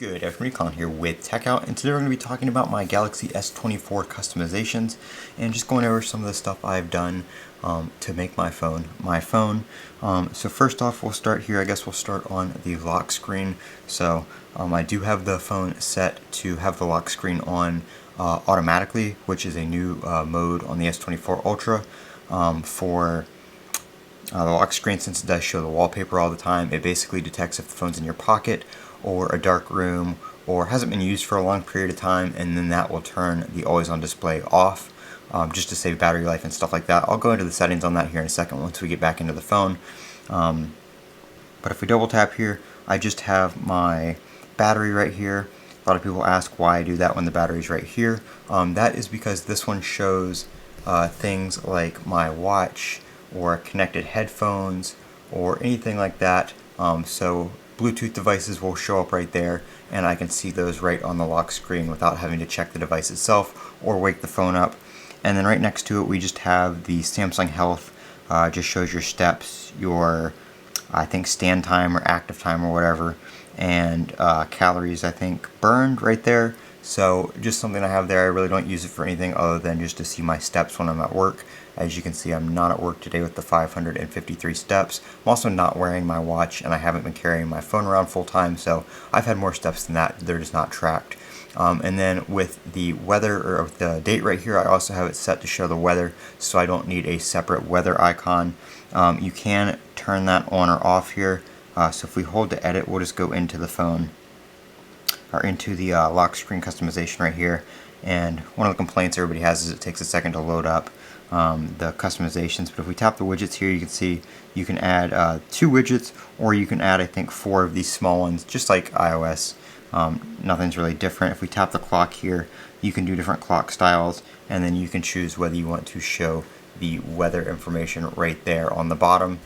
Good afternoon, Colin here with Techout, and today we're going to be talking about my Galaxy S24 customizations and just going over some of the stuff I've done to make my phone my phone. So first off, we'll start here. I guess we'll start on the lock screen. So I do have the phone set to have the lock screen on automatically, which is a new mode on the S24 Ultra for the lock screen. Since it does show the wallpaper all the time, it basically detects if the phone's in your pocket or a dark room or hasn't been used for a long period of time, and then that will turn the always on display off just to save battery life and stuff like that. I'll go into the settings on that here in a second once we get back into the phone. But if we double tap here, I just have my battery right here. A lot of people ask why I do that when the battery's right here. That is because this one shows things like my watch or connected headphones or anything like that. So Bluetooth devices will show up right there, and I can see those right on the lock screen without having to check the device itself or wake the phone up. And then right next to it we just have the Samsung Health. Just shows your steps, your I think stand time or active time or whatever, and calories I think burned right there. So just something I have there. I really don't use it for anything other than just to see my steps when I'm at work. As you can see, I'm not at work today with the 553 steps. I'm also not wearing my watch, and I haven't been carrying my phone around full time, so I've had more steps than that. They're just not tracked. And then with the weather, or the date right here, I also have it set to show the weather, so I don't need a separate weather icon. You can turn that on or off here. So if we hold to edit, we'll just go into the phone, or into the lock screen customization right here. And one of the complaints everybody has is it takes a second to load up the customizations. But if we tap the widgets here, you can see you can add 2 widgets, or you can add I think 4 of these small ones, just like iOS. Nothing's really different. If we tap the clock here, you can do different clock styles, and then you can choose whether you want to show the weather information right there on the bottom.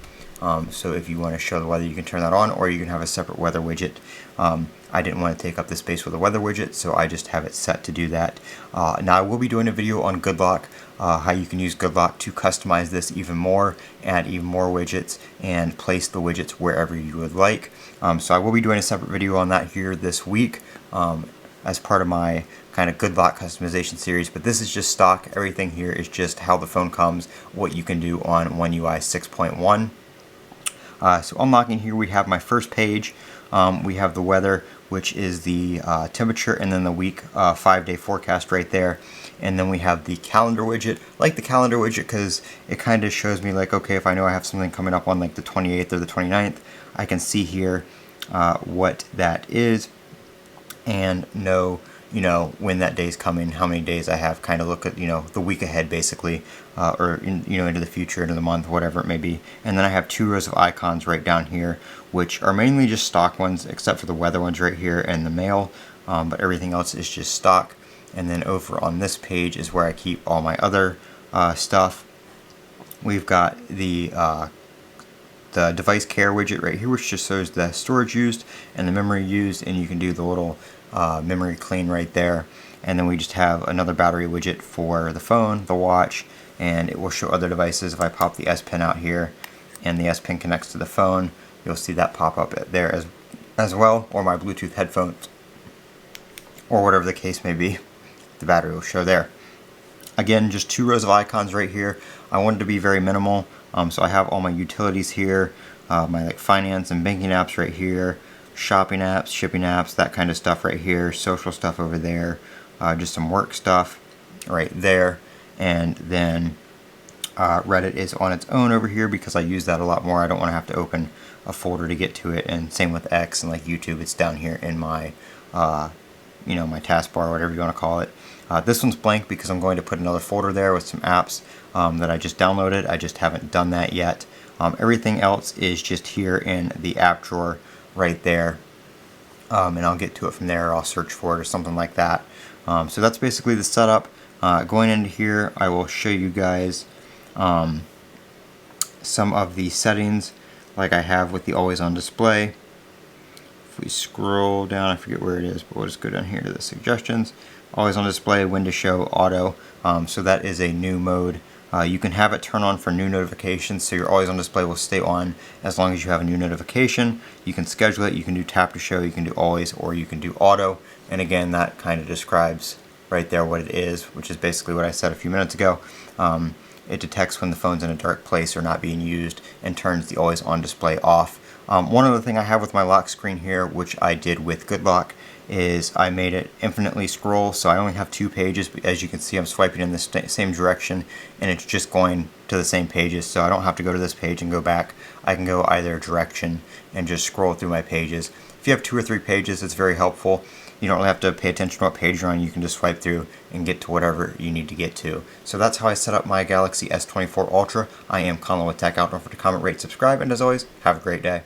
So if you want to show the weather, you can turn that on, or you can have a separate weather widget. I didn't want to take up the space with a weather widget, so I just have it set to do that. Now I will be doing a video on Good Lock, how you can use Good Lock to customize this even more, add even more widgets, and place the widgets wherever you would like. So I will be doing a separate video on that here this week as part of my kind of Good Lock customization series, but this is just stock. Everything here is just how the phone comes, what you can do on One UI 6.1. So unlocking here, we have my first page. We have the weather, which is the temperature, and then the week 5-day forecast right there. And then we have the calendar widget. I like the calendar widget because it kind of shows me, like, okay, if I know I have something coming up on like the 28th or the 29th, I can see here what that is and know, you know, when that day's coming, how many days I have, kind of look at, you know, the week ahead basically, or you know, into the future, into the month, whatever it may be. And then I have 2 rows of icons right down here, which are mainly just stock ones, except for the weather ones right here and the mail, but everything else is just stock. And then over on this page is where I keep all my other stuff. We've got the device care widget right here, which just shows the storage used and the memory used, and you can do the little memory clean right there. And then we just have another battery widget for the phone, the watch, and it will show other devices. If I pop the S Pen out here and the S Pen connects to the phone, you'll see that pop up there as well, or my Bluetooth headphones, or whatever the case may be, the battery will show there. Again, just 2 rows of icons right here. I wanted to be very minimal, so I have all my utilities here, my like finance and banking apps right here, shopping apps, shipping apps, that kind of stuff right here, social stuff over there, just some work stuff right there, and then Reddit is on its own over here because I use that a lot more. I don't want to have to open a folder to get to it, and same with X and like YouTube. It's down here in my you know, my taskbar, whatever you want to call it. This one's blank because I'm going to put another folder there with some apps that I just downloaded. I just haven't done that yet. Everything else is just here in the app drawer right there, and I'll get to it from there, or I'll search for it or something like that. So that's basically the setup. Going into here, I will show you guys some of the settings like I have with the always on display. If we scroll down, I forget where it is, but we'll just go down here to the suggestions. Always on display, when to show, auto. So that is a new mode You can have it turn on for new notifications, so your always on display will stay on as long as you have a new notification. You can schedule it, you can do tap to show, you can do always, or you can do auto. And again, that kind of describes right there what it is, which is basically what I said a few minutes ago. It detects when the phone's in a dark place or not being used and turns the always on display off. One other thing I have with my lock screen here, which I did with GoodLock, is I made it infinitely scroll, so I only have 2 pages, but as you can see I'm swiping in the same direction and it's just going to the same pages, so I don't have to go to this page and go back. I can go either direction and just scroll through my pages. If you have 2 or 3 pages, it's very helpful. You don't really have to pay attention to what page you're on. You can just swipe through and get to whatever you need to get to. So that's how I set up my Galaxy S24 Ultra. I am Colin with Techout. Don't forget to comment, rate, subscribe, and as always, have a great day.